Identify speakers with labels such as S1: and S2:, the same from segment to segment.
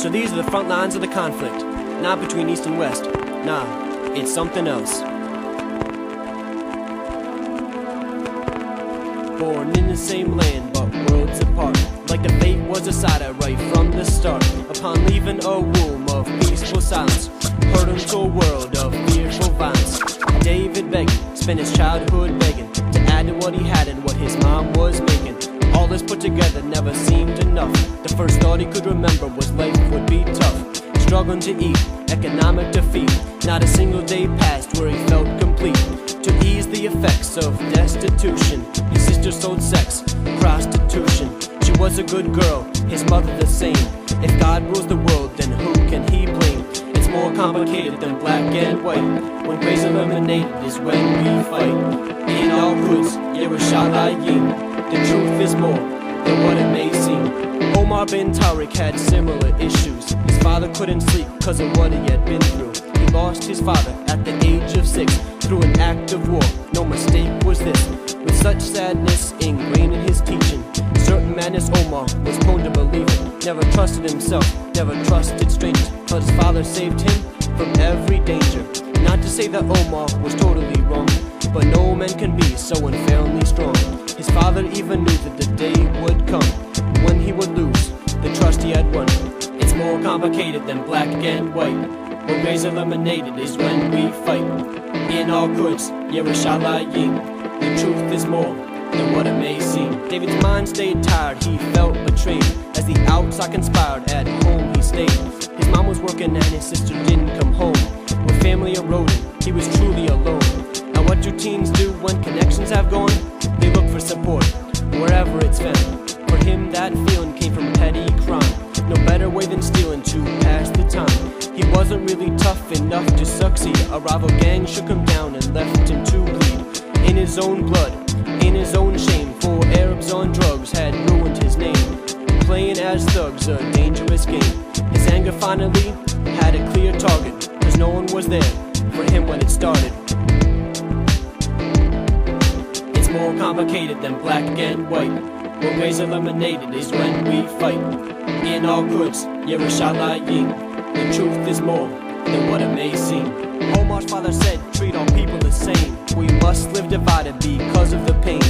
S1: So these are the front lines of the conflict, not between East and West. Nah, it's something else. Born in the same land, but worlds apart. Like the fate was decided right from the start. Upon leaving a womb of peaceful silence, hurtled into a world of fearful violence. David begging, spent his childhood begging to add to what he had and what his mom was making. All this put together never seemed enough. The first thought he could remember was life would be tough. Struggling to eat, economic defeat. Not a single day passed where he felt complete. To ease the effects of destitution, his sister sold sex, prostitution. She was a good girl, his mother the same. If God rules the world, then who can he blame? It's more complicated than black and white. When gray's eliminated is when we fight. In our hoods, Yerushalayim. The truth is more than what it may seem. Omar bin Tariq had similar issues. His father couldn't sleep cause of what he had been through. He lost his father at the age of 6 through an act of war. No mistake was this. With such sadness ingrained in his teaching, certain madness Omar was prone to believe it. Never trusted himself, never trusted strangers, but his father saved him from every danger. Not to say that Omar was totally wrong, but no man can be so unfairly strong. His father even knew that the day would come when he would lose the trust he had won. It's more complicated than black and white. When gray's eliminated is when we fight. In our goods, Yerushalayim. The truth is more than what it may seem. David's mind stayed tired, he felt betrayed. As the outside conspired, at home he stayed. His mom was working and his sister didn't come home. With family eroding, he was truly alone. And what do teens do when connections have gone? They look for support, wherever it's found. For him that feeling came from petty crime. No better way than stealing to pass the time. He wasn't really tough enough to succeed. A rival gang shook him down and left him to bleed. In his own blood, in his own shame. 4 Arabs on drugs had ruined his name. Playing as thugs, a dangerous game. His anger finally had a clear target, cause no one was there for him when it started. It's more complicated than black and white. When gray's eliminated is when we fight. In our goods, Yerushalayim. The truth is more than what it may seem. Omar's father said, treat all people the same. We must live divided because of the pain.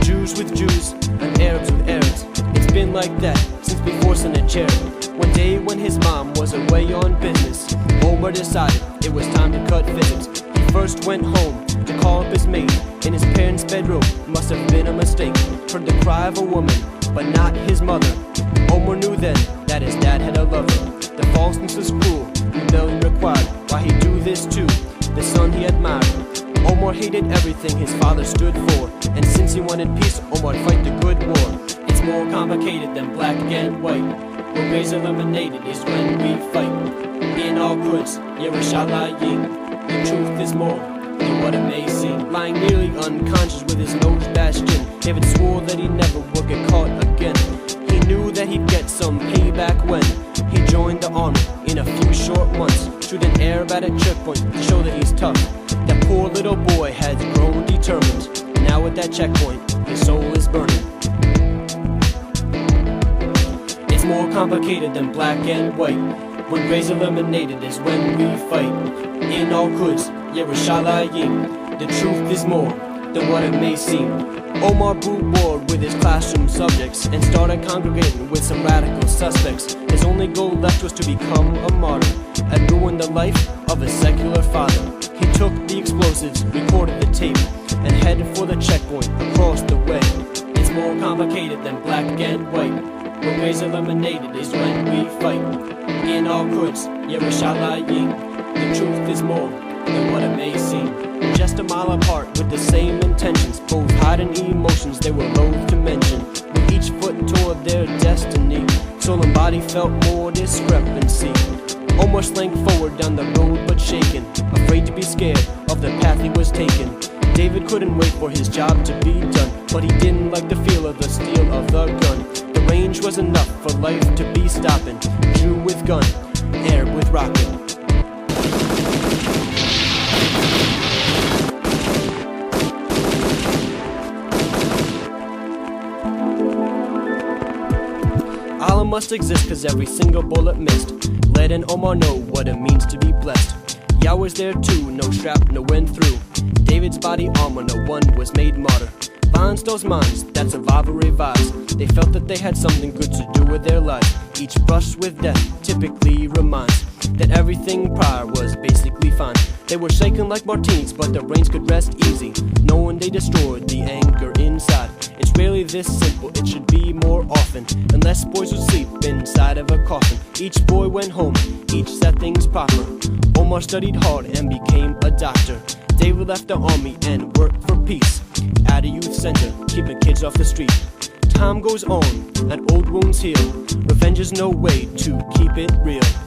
S1: Jews with Jews and Arabs with Arabs. It's been like that since before Sennacherib. One day when his mom was away on business, Omar decided it was time to cut visits. He first went home to call up his maid. In his parents' bedroom must have been a mistake. Heard the cry of a woman, but not his mother. Omar knew then that his dad had a lover. The falseness was cruel, rebellion required. Why he do this to the son he admired? Omar hated everything his father stood for, and since he wanted peace, Omar'd fight the good war. It's more complicated than black and white. When gray's eliminated is when we fight. In our goods, Yerushalayim. The truth is more than what it may seem. Lying nearly unconscious with his nose bashed in, David swore that he never would get caught again. He knew that he'd get some payback when he joined the army in a few short months. Shoot an Arab at a checkpoint to show that he's tough. That poor little boy has grown determined. Now at that checkpoint, his soul is burning. It's more complicated than black and white. When gray's eliminated is when we fight. In our goods, Yerushalayim. The truth is more than what it may seem. Omar grew bored with his classroom subjects and started congregating with some radical suspects. His only goal left was to become a martyr and ruin the life of a secular father. He took the explosives, recorded the tape, and headed for the checkpoint across the way. It's more complicated than black and white. When gray's eliminated is when we fight. In our goods, Yerushalayim. The truth is more than what it may seem. Just a mile apart with the same intentions, both hiding emotions they were loath to mention. With each foot toward their destiny, soul and body felt more discrepancy. Omar slank forward down the road but shaken, afraid to be scared of the path he was taking. David couldn't wait for his job to be done, but he didn't like the feel of the steel of the gun. The range was enough for life to be stopping. Jew with gun, Arab with rocket. must exist cause every single bullet missed. Led and Omar know what it means to be blessed. Yah was there too, no shrapnel went through David's body armor, no one was made martyr. Finds those minds that survival revives. They felt that they had something good to do with their lives. Each brush with death typically reminds that everything prior was basically fine. They were shaken like martinis, but their brains could rest easy, knowing they destroyed the anger inside. It's rarely this simple, it should be more often. Unless boys would sleep inside of a coffin. Each boy went home, each set things proper. Omar studied hard and became a doctor. David left the army and worked for peace at a youth center, keeping kids off the street. Time goes on and old wounds heal. Revenge is no way to keep it real.